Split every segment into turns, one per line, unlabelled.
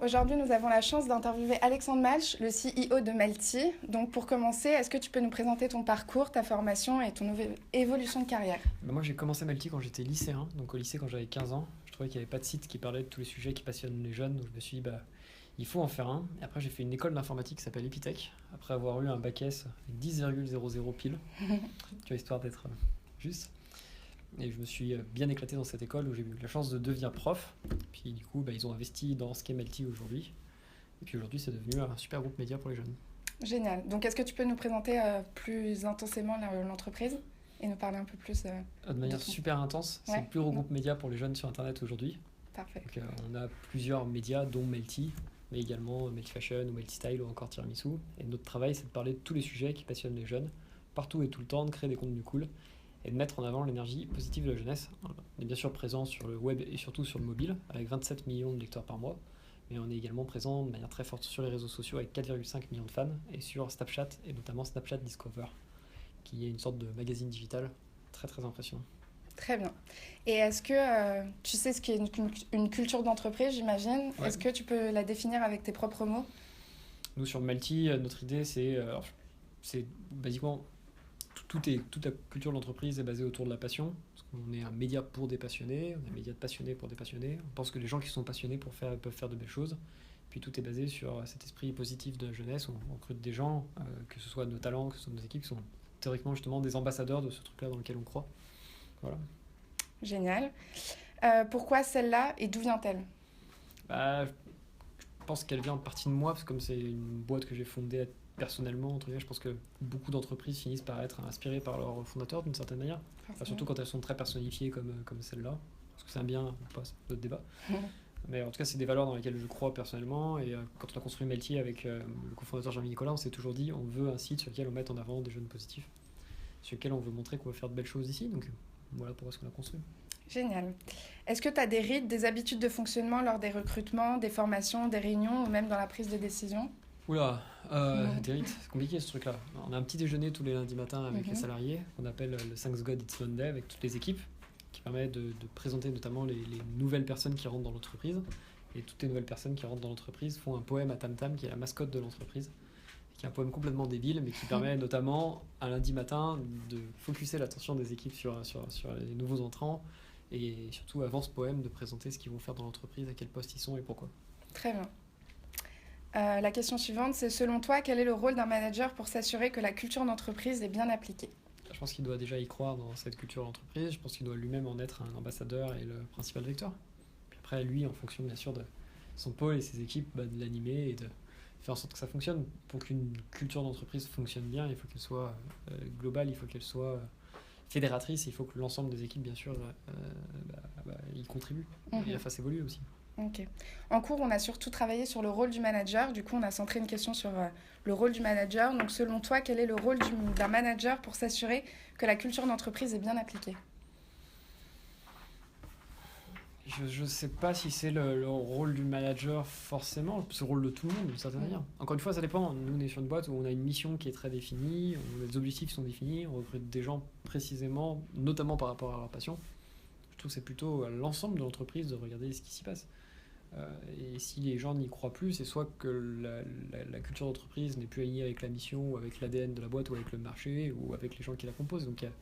Aujourd'hui, nous avons la chance d'interviewer Alexandre Malch, le CEO de Melty. Donc, pour commencer, est-ce que tu peux nous présenter ton parcours, ta formation et ton évolution de carrière?
Moi, j'ai commencé Melty quand j'étais lycéen, donc au lycée quand j'avais 15 ans. Je trouvais qu'il n'y avait pas de site qui parlait de tous les sujets qui passionnent les jeunes, donc je me suis dit, il faut en faire un. Et après, j'ai fait une école d'informatique qui s'appelle Epitech, après avoir eu un bac S avec 10,00 pile, tu vois, histoire d'être juste. Et je me suis bien éclaté dans cette école où j'ai eu la chance de devenir prof. Puis du coup, ils ont investi dans ce qu'est Melty aujourd'hui. Et puis aujourd'hui, c'est devenu un super groupe média pour les jeunes.
Génial. Donc, est-ce que tu peux nous présenter plus intensément l'entreprise et nous parler un peu plus
de manière super intense, c'est le plus gros groupe média pour les jeunes sur Internet aujourd'hui.
Parfait.
Donc, on a plusieurs médias, dont Melty, mais également Melty Fashion ou Melty Style ou encore Tiramisu. Et notre travail, c'est de parler de tous les sujets qui passionnent les jeunes, partout et tout le temps, de créer des contenus cool et de mettre en avant l'énergie positive de la jeunesse. On est bien sûr présent sur le web et surtout sur le mobile, avec 27 millions de lecteurs par mois, mais on est également présent de manière très forte sur les réseaux sociaux avec 4,5 millions de fans, et sur Snapchat, et notamment Snapchat Discover, qui est une sorte de magazine digital très très impressionnant.
Très bien. Et est-ce que tu sais ce qu'est une culture d'entreprise, j'imagine?
Ouais.
Est-ce que tu peux la définir avec tes propres mots?
Nous, sur Melty, notre idée, c'est basiquement toute la culture de l'entreprise est basée autour de la passion. Parce qu'on est un média pour des passionnés, on est un média de passionnés pour des passionnés. On pense que les gens qui sont passionnés peuvent faire de belles choses. Puis tout est basé sur cet esprit positif de la jeunesse. On recrute des gens, que ce soit nos talents, que ce soit nos équipes, qui sont théoriquement justement des ambassadeurs de ce truc-là dans lequel on croit. Voilà.
Génial. Pourquoi celle-là et d'où vient-elle?
Je pense qu'elle vient en partie de moi, parce que comme c'est une boîte que j'ai fondée personnellement, entre guillemets, je pense que beaucoup d'entreprises finissent par être inspirées par leur fondateur d'une certaine manière. Surtout quand elles sont très personnifiées comme celle-là. Parce que c'est un bien ou pas, c'est un autre débat. Mais en tout cas, c'est des valeurs dans lesquelles je crois personnellement. Et quand on a construit Melty avec le cofondateur Jean-Michel Nicolas, on s'est toujours dit on veut un site sur lequel on met en avant des jeunes positifs, sur lequel on veut montrer qu'on veut faire de belles choses ici. Donc voilà pourquoi ce qu'on a construit.
Génial. Est-ce que tu as des rites, des habitudes de fonctionnement lors des recrutements, des formations, des réunions ou même dans la prise de décision?
Oula, des rites, c'est compliqué ce truc-là. On a un petit déjeuner tous les lundis matins avec les salariés, qu'on appelle le Thanks God It's Monday, avec toutes les équipes, qui permet de présenter notamment les nouvelles personnes qui rentrent dans l'entreprise. Et toutes les nouvelles personnes qui rentrent dans l'entreprise font un poème à Tam Tam, qui est la mascotte de l'entreprise, qui est un poème complètement débile, mais qui permet notamment, un lundi matin, de focuser l'attention des équipes sur les nouveaux entrants, et surtout, avant ce poème, de présenter ce qu'ils vont faire dans l'entreprise, à quel poste ils sont et pourquoi.
Très bien. La question suivante, c'est selon toi, quel est le rôle d'un manager pour s'assurer que la culture d'entreprise est bien appliquée?
Je pense qu'il doit déjà y croire dans cette culture d'entreprise. Je pense qu'il doit lui-même en être un ambassadeur et le principal vecteur. Puis après, lui, en fonction bien sûr de son pôle et ses équipes, de l'animer et de faire en sorte que ça fonctionne. Pour qu'une culture d'entreprise fonctionne bien, il faut qu'elle soit globale, il faut qu'elle soit fédératrice, il faut que l'ensemble des équipes, bien sûr, y contribuent et la fasse évoluer aussi.
Ok. En cours, on a surtout travaillé sur le rôle du manager. Du coup, on a centré une question sur le rôle du manager. Donc, selon toi, quel est le rôle d'un manager pour s'assurer que la culture d'entreprise est bien appliquée?
Je ne sais pas si c'est le rôle du manager forcément, c'est le rôle de tout le monde d'une certaine manière. Encore une fois, ça dépend. Nous, on est sur une boîte où on a une mission qui est très définie, les objectifs sont définis, on recrute des gens précisément, notamment par rapport à leur passion. Je trouve que c'est plutôt à l'ensemble de l'entreprise de regarder ce qui s'y passe. Et si les gens n'y croient plus, c'est soit que la culture d'entreprise n'est plus alignée avec la mission, ou avec l'ADN de la boîte, ou avec le marché, ou avec les gens qui la composent. Donc il y a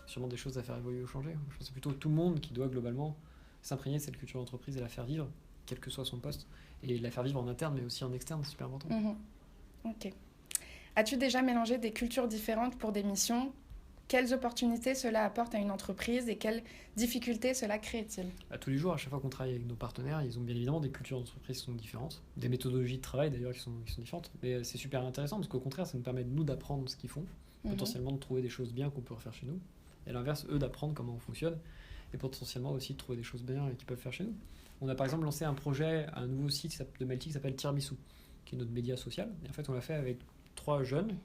sûrement des choses à faire évoluer ou changer. Je pense que c'est plutôt tout le monde qui doit globalement s'imprégner de cette culture d'entreprise et la faire vivre, quel que soit son poste, et la faire vivre en interne, mais aussi en externe, c'est super important.
Ok. As-tu déjà mélangé des cultures différentes pour des missions? Quelles opportunités cela apporte à une entreprise et quelles difficultés cela crée-t-il?
Tous les jours, à chaque fois qu'on travaille avec nos partenaires, ils ont bien évidemment des cultures d'entreprise qui sont différentes, des méthodologies de travail d'ailleurs qui sont différentes, mais c'est super intéressant parce qu'au contraire, ça nous permet de nous d'apprendre ce qu'ils font, potentiellement de trouver des choses bien qu'on peut refaire chez nous, et à l'inverse, eux d'apprendre comment on fonctionne, et potentiellement aussi de trouver des choses bien qu'ils peuvent faire chez nous. On a par exemple lancé un projet, un nouveau site de Melty qui s'appelle Tiramisu, qui est notre média social, et en fait on l'a fait avec 3 jeunes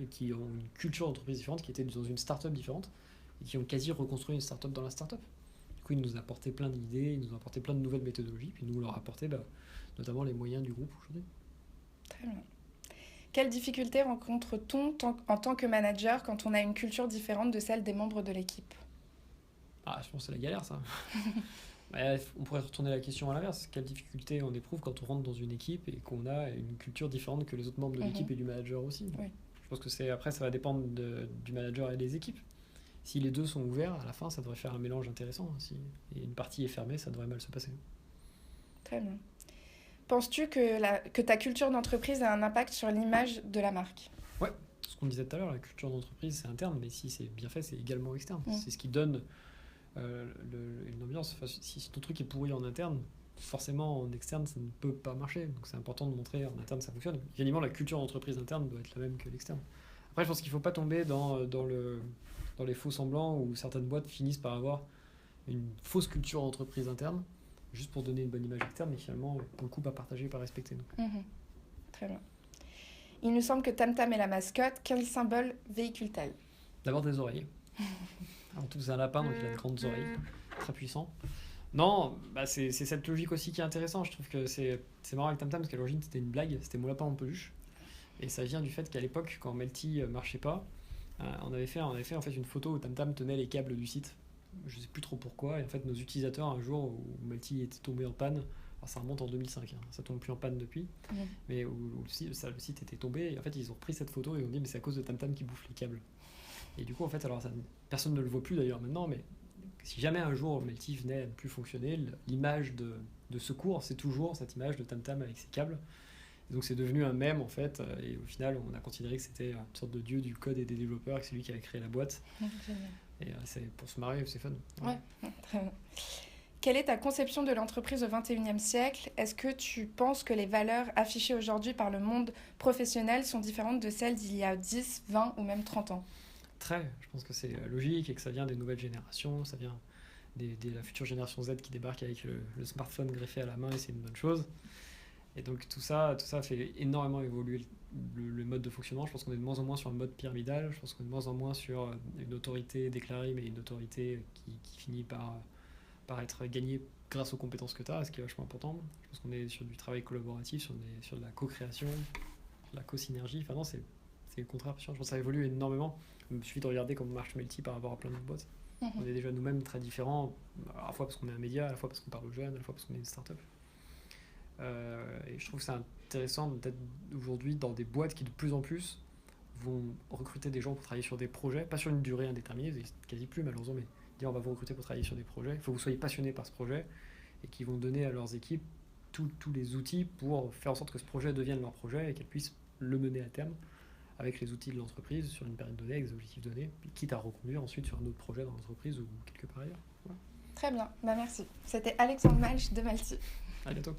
qui ont une culture d'entreprise différente, qui étaient dans une start-up différente, et qui ont quasi reconstruit une start-up dans la start-up. Du coup, ils nous ont apporté plein d'idées, ils nous ont apporté plein de nouvelles méthodologies, puis nous, on leur a apporté notamment les moyens du groupe aujourd'hui.
Très bien. Quelles difficultés rencontre-t-on en tant que manager quand on a une culture différente de celle des membres de l'équipe?
Je pense que c'est la galère, ça. On pourrait retourner la question à l'inverse. Quelle difficulté on éprouve quand on rentre dans une équipe et qu'on a une culture différente que les autres membres de l'équipe et du manager aussi.
Oui.
Je pense que après, ça va dépendre du manager et des équipes. Si les deux sont ouverts, à la fin, ça devrait faire un mélange intéressant. Si une partie est fermée, ça devrait mal se passer.
Très bien. Penses-tu que ta culture d'entreprise a un impact sur l'image de la marque ?
Ouais, ce qu'on disait tout à l'heure, la culture d'entreprise, c'est interne, mais si c'est bien fait, c'est également externe. C'est ce qui donne une ambiance. Enfin, si ton truc est pourri en interne, forcément en externe, ça ne peut pas marcher. Donc c'est important de montrer en interne ça fonctionne. Évidemment, la culture d'entreprise interne doit être la même que l'externe. Après, je pense qu'il ne faut pas tomber dans les faux semblants où certaines boîtes finissent par avoir une fausse culture d'entreprise interne, juste pour donner une bonne image externe, mais finalement, pour le coup, pas partagée, pas respectée.
Très bien. Il nous semble que Tam Tam est la mascotte. Quel symbole véhicule-t-elle ?
D'abord des oreilles. Avant tout, c'est un lapin, donc il a de grandes oreilles, très puissant. Non, c'est cette logique aussi qui est intéressante. Je trouve que c'est marrant avec Tam Tam, parce qu'à l'origine, c'était une blague, c'était mon lapin en peluche. Et ça vient du fait qu'à l'époque, quand Melty marchait pas, on avait fait en fait une photo où Tam Tam tenait les câbles du site. Je sais plus trop pourquoi. Et en fait, nos utilisateurs, un jour où Melty était tombé en panne, alors ça remonte en 2005, ça tombe plus en panne depuis, mais où le site était tombé, et en fait, ils ont repris cette photo et ont dit mais c'est à cause de Tam Tam qui bouffe les câbles. Et du coup, en fait, alors personne ne le voit plus d'ailleurs maintenant, mais si jamais un jour Melty venait à ne plus fonctionner, l'image de secours, c'est toujours cette image de Tam Tam avec ses câbles. Et donc c'est devenu un mème en fait, et au final on a considéré que c'était une sorte de dieu du code et des développeurs, que c'est lui qui avait créé la boîte. Et c'est pour se marrer, c'est fun.
Ouais, très bien. Quelle est ta conception de l'entreprise au XXIe siècle ? Est-ce que tu penses que les valeurs affichées aujourd'hui par le monde professionnel sont différentes de celles d'il y a 10, 20 ou même 30 ans ?
Très, je pense que c'est logique et que ça vient des nouvelles générations, ça vient de la future génération Z qui débarque avec le smartphone greffé à la main, et c'est une bonne chose. Et donc tout ça fait énormément évoluer le mode de fonctionnement. Je pense qu'on est de moins en moins sur un mode pyramidal, je pense qu'on est de moins en moins sur une autorité déclarée, mais une autorité qui finit par être gagnée grâce aux compétences que tu as, ce qui est vachement important. Je pense qu'on est sur du travail collaboratif, sur de la co-création, de la co-synergie. Enfin non, c'est le contraire. Je pense que ça évolue énormément. Il suffit de regarder comment marche Melty par rapport à plein d'autres boîtes. On est déjà nous-mêmes très différents, à la fois parce qu'on est un média, à la fois parce qu'on parle aux jeunes, à la fois parce qu'on est une start-up. Et je trouve que c'est intéressant d'être aujourd'hui dans des boîtes qui de plus en plus vont recruter des gens pour travailler sur des projets, pas sur une durée indéterminée, quasi plus malheureusement, mais dire on va vous recruter pour travailler sur des projets, il faut que vous soyez passionnés par ce projet et qui vont donner à leurs équipes tous les outils pour faire en sorte que ce projet devienne leur projet et qu'elles puissent le mener à terme avec les outils de l'entreprise sur une période donnée, avec des objectifs donnés, quitte à reconduire ensuite sur un autre projet dans l'entreprise ou quelque part ailleurs. Voilà.
Très bien, merci. C'était Alexandre Malch de Melty.
À bientôt.